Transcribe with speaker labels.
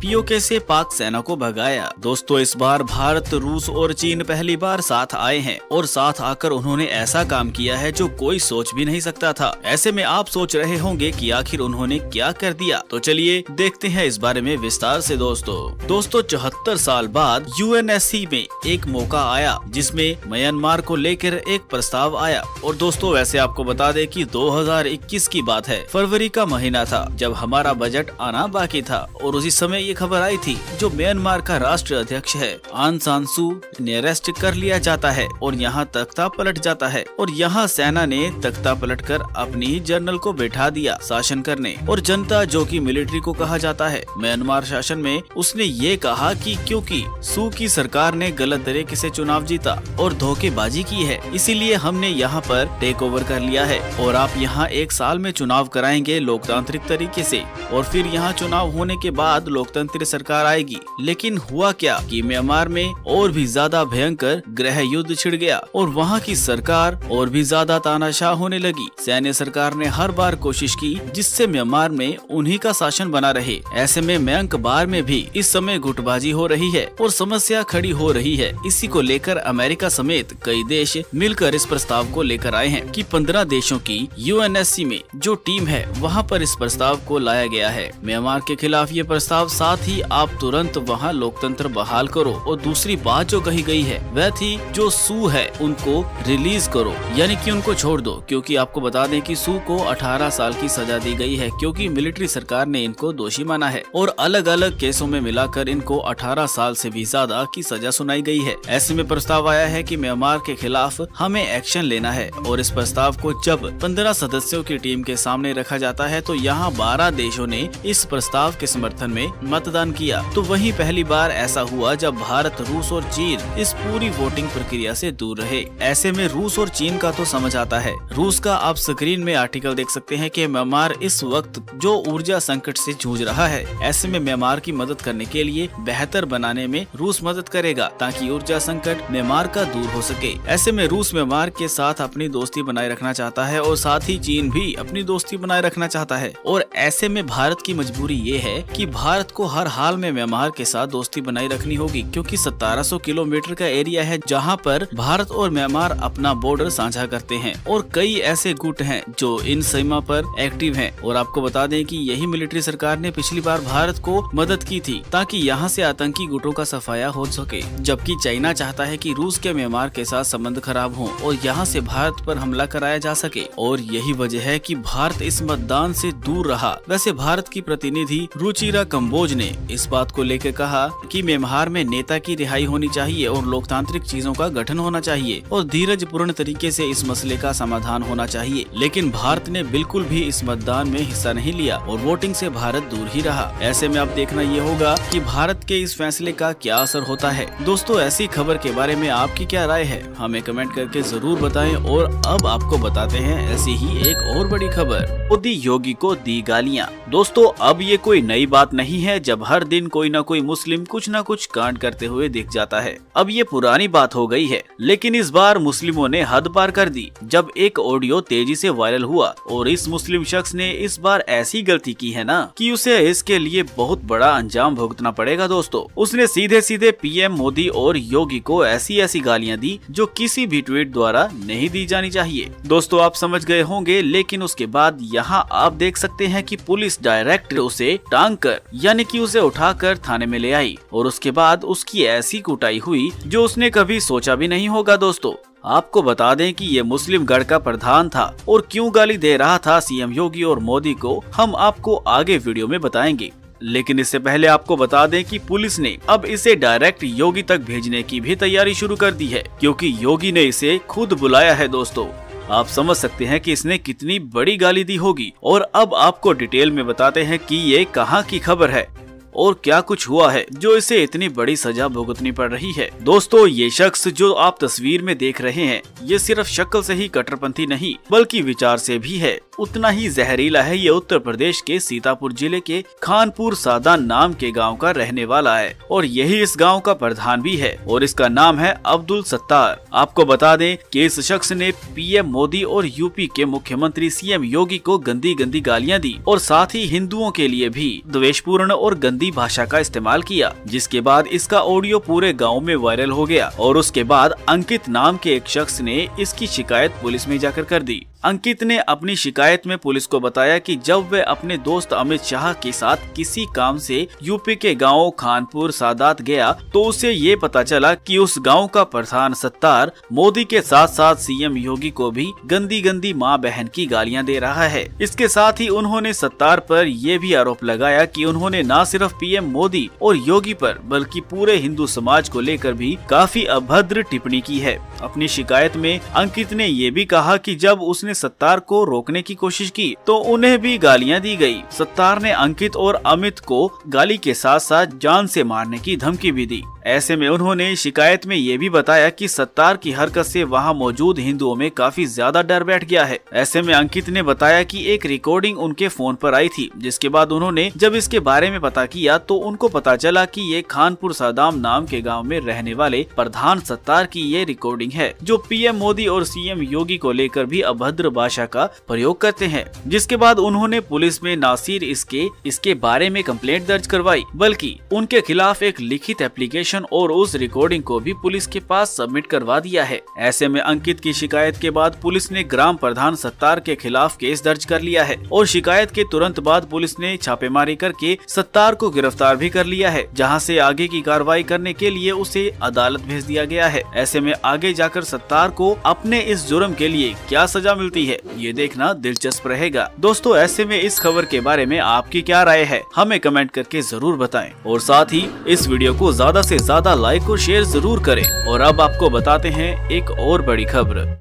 Speaker 1: PoK से पाक सेना को भगाया। दोस्तों इस बार भारत, रूस और चीन पहली बार साथ आए हैं और साथ आकर उन्होंने ऐसा काम किया है जो कोई सोच भी नहीं सकता था। ऐसे में आप सोच रहे होंगे कि आखिर उन्होंने क्या कर दिया, तो चलिए देखते हैं इस बारे में विस्तार से। दोस्तों 74 साल बाद यूएनएससी में एक मौका आया जिसमें म्यांमार को लेकर एक प्रस्ताव आया। और दोस्तों वैसे आपको बता दें कि 2021 की बात है, फरवरी का महीना था जब हमारा बजट आना बाकी था और उसी समय ये खबर आई थी जो म्यांमार का राष्ट्रीय अध्यक्ष है आंग सान सू ने अरेस्ट कर लिया जाता है और यहाँ तख्ता पलट जाता है। और यहाँ सेना ने तख्ता पलटकर अपनी जनरल को बैठा दिया शासन करने, और जनता जो कि मिलिट्री को कहा जाता है म्यांमार शासन में, उसने ये कहा कि क्योंकि सू की सरकार ने गलत तरीके से चुनाव जीता और धोखेबाजी की है, इसीलिए हमने यहाँ पर टेक ओवर कर लिया है और आप यहाँ 1 साल में चुनाव कराएंगे लोकतांत्रिक तरीके से, और फिर यहाँ चुनाव होने के बाद लोकतंत्र सरकार आएगी। लेकिन हुआ क्या कि म्यांमार में और भी ज्यादा भयंकर गृह युद्ध छिड़ गया और वहाँ की सरकार और भी ज्यादा तानाशाह होने लगी। सैन्य सरकार ने हर बार कोशिश की जिससे म्यांमार में उन्हीं का शासन बना रहे। ऐसे में म्यांमार में भी इस समय गुटबाजी हो रही है और समस्या खड़ी हो रही है। इसी को लेकर अमेरिका समेत कई देश मिलकर इस प्रस्ताव को लेकर आए हैं कि 15 देशों की यूएनएससी में जो टीम है वहाँ पर इस प्रस्ताव को लाया गया है म्यांमार के खिलाफ ये प्रस्ताव। साथ ही आप तुरंत वहाँ लोकतंत्र बहाल करो, और दूसरी बात जो कही गई है वह थी जो सू है उनको रिलीज करो, यानी कि उनको छोड़ दो, क्योंकि आपको बता दें कि सू को 18 साल की सजा दी गई है क्योंकि मिलिट्री सरकार ने इनको दोषी माना है और अलग अलग केसों में मिलाकर इनको 18 साल से भी ज्यादा की सजा सुनाई गई है। ऐसे में प्रस्ताव आया है कि म्यांमार के खिलाफ हमें एक्शन लेना है, और इस प्रस्ताव को जब 15 सदस्यों की टीम के सामने रखा जाता है तो यहाँ 12 देशों ने इस प्रस्ताव के समर्थन में मतदान किया। तो वहीं पहली बार ऐसा हुआ जब भारत, रूस और चीन इस पूरी वोटिंग प्रक्रिया से दूर रहे। ऐसे में रूस और चीन का तो समझ आता है। रूस का आप स्क्रीन में आर्टिकल देख सकते हैं कि म्यांमार इस वक्त जो ऊर्जा संकट से जूझ रहा है, ऐसे में म्यांमार की मदद करने के लिए बेहतर बनाने में रूस मदद करेगा ताकि ऊर्जा संकट म्यांमार का दूर हो सके। ऐसे में रूस म्यांमार के साथ अपनी दोस्ती बनाए रखना चाहता है और साथ ही चीन भी अपनी दोस्ती बनाए रखना चाहता है। और ऐसे में भारत की मजबूरी ये है कि भारत को हर हाल में म्यांमार के साथ दोस्ती बनाए रखनी होगी, क्योंकि 1700 किलोमीटर का एरिया है जहां पर भारत और म्यांमार अपना बॉर्डर साझा करते हैं और कई ऐसे गुट हैं जो इन सीमा पर एक्टिव हैं। और आपको बता दें कि यही मिलिट्री सरकार ने पिछली बार भारत को मदद की थी ताकि यहाँ से आतंकी गुटों का सफाया हो सके, जबकि चाइना चाहता है कि रूस के म्यांमार के साथ संबंध खराब हो और यहाँ से भारत पर हमला कराया जा सके। और यही वजह है कि भारत इस मतदान से दूर रहा। वैसे भारत की प्रतिनिधि रुचिरा कंबोज ने इस बात को लेकर कहा कि म्यांमार में नेता की रिहाई होनी चाहिए और लोकतांत्रिक चीजों का गठन होना चाहिए और धीरजपूर्ण तरीके से इस मसले का समाधान होना चाहिए। लेकिन भारत ने बिल्कुल भी इस मतदान में हिस्सा नहीं लिया और वोटिंग से भारत दूर ही रहा। ऐसे में अब देखना ये होगा कि भारत के इस फैसले का क्या असर होता है। दोस्तों ऐसी खबर के बारे में आपकी क्या राय है, हमें कमेंट करके जरूर बताएं। और अब आपको बताते हैं ऐसी ही एक और बड़ी खबर, मोदी योगी को दी गालियां। दोस्तों अब ये कोई नई बात नहीं है जब हर दिन कोई न कोई मुस्लिम कुछ न कुछ कांड करते हुए दिख जाता है। अब ये पुरानी बात हो गई है, लेकिन इस बार मुस्लिमों ने हद पार कर दी जब एक ऑडियो तेजी से वायरल हुआ और इस मुस्लिम शख्स ने इस बार ऐसी गलती की है ना कि उसे इसके लिए बहुत बड़ा अंजाम भुगतना पड़ेगा। दोस्तों उसने सीधे सीधे पीएम मोदी और योगी को ऐसी गालियां दी जो किसी भी ट्वीट द्वारा नहीं दी जानी चाहिए। दोस्तों आप समझ गए होंगे, लेकिन उसके बाद यहाँ आप देख सकते हैं कि पुलिस डायरेक्ट उसे टांग कर यानी कि उसे उठाकर थाने में ले आई और उसके बाद उसकी ऐसी कुटाई हुई जो उसने कभी सोचा भी नहीं होगा। दोस्तों आपको बता दें कि ये मुस्लिम गढ़ का प्रधान था और क्यों गाली दे रहा था सीएम योगी और मोदी को हम आपको आगे वीडियो में बताएंगे। लेकिन इससे पहले आपको बता दें कि पुलिस ने अब इसे डायरेक्ट योगी तक भेजने की भी तैयारी शुरू कर दी है, क्योंकि योगी ने इसे खुद बुलाया है। दोस्तों आप समझ सकते हैं कि इसने कितनी बड़ी गाली दी होगी। और अब आपको डिटेल में बताते हैं कि ये कहां की खबर है और क्या कुछ हुआ है जो इसे इतनी बड़ी सजा भुगतनी पड़ रही है। दोस्तों ये शख्स जो आप तस्वीर में देख रहे हैं ये सिर्फ शक्ल से ही कट्टरपंथी नहीं बल्कि विचार से भी है, उतना ही जहरीला है। ये उत्तर प्रदेश के सीतापुर जिले के खानपुर सादान नाम के गांव का रहने वाला है और यही इस गांव का प्रधान भी है और इसका नाम है अब्दुल सत्तार। आपको बता दें कि इस शख्स ने पीएम मोदी और यूपी के मुख्यमंत्री सीएम योगी को गंदी गंदी गालियां दी और साथ ही हिंदुओं के लिए भी द्वेषपूर्ण और गंदी मोदी भाषा का इस्तेमाल किया, जिसके बाद इसका ऑडियो पूरे गाँव में वायरल हो गया और उसके बाद अंकित नाम के एक शख्स ने इसकी शिकायत पुलिस में जाकर कर दी। अंकित ने अपनी शिकायत में पुलिस को बताया कि जब वे अपने दोस्त अमित शाह के साथ किसी काम से यूपी के गांव खानपुर सादात गया तो उसे ये पता चला कि उस गांव का प्रधान सत्तार मोदी के साथ साथ सीएम योगी को भी गंदी गंदी माँ बहन की गालियां दे रहा है। इसके साथ ही उन्होंने सत्तार पर यह भी आरोप लगाया कि उन्होंने न सिर्फ पीएम मोदी और योगी पर बल्कि पूरे हिंदू समाज को लेकर भी काफी अभद्र टिप्पणी की है। अपनी शिकायत में अंकित ने ये भी कहा कि जब उसने सत्तार को रोकने की कोशिश की तो उन्हें भी गालियां दी गई। सत्तार ने अंकित और अमित को गाली के साथ साथ जान से मारने की धमकी भी दी। ऐसे में उन्होंने शिकायत में ये भी बताया कि सत्तार की हरकत से वहां मौजूद हिंदुओं में काफी ज्यादा डर बैठ गया है। ऐसे में अंकित ने बताया कि एक रिकॉर्डिंग उनके फोन पर आई थी, जिसके बाद उन्होंने जब इसके बारे में पता किया तो उनको पता चला कि ये खानपुर सादाम नाम के गांव में रहने वाले प्रधान सत्तार की ये रिकॉर्डिंग है, जो पीएम मोदी और सीएम योगी को लेकर भी अभद्र भाषा का प्रयोग करते हैं। जिसके बाद उन्होंने पुलिस में न सिर्फ इसके बारे में कंप्लेंट दर्ज करवाई, बल्कि उनके खिलाफ एक लिखित एप्लीकेशन और उस रिकॉर्डिंग को भी पुलिस के पास सबमिट करवा दिया है। ऐसे में अंकित की शिकायत के बाद पुलिस ने ग्राम प्रधान सत्तार के खिलाफ केस दर्ज कर लिया है और शिकायत के तुरंत बाद पुलिस ने छापेमारी करके सत्तार को गिरफ्तार भी कर लिया है, जहां से आगे की कार्रवाई करने के लिए उसे अदालत भेज दिया गया है। ऐसे में आगे जाकर सत्तार को अपने इस जुर्म के लिए क्या सजा मिलती है, ये देखना दिलचस्प रहेगा। दोस्तों, ऐसे में इस खबर के बारे में आपकी क्या राय है, हमें कमेंट करके जरूर बताएं और साथ ही इस वीडियो को ज्यादा से ज्यादा लाइक और शेयर जरूर करें। और अब आपको बताते हैं एक और बड़ी खबर।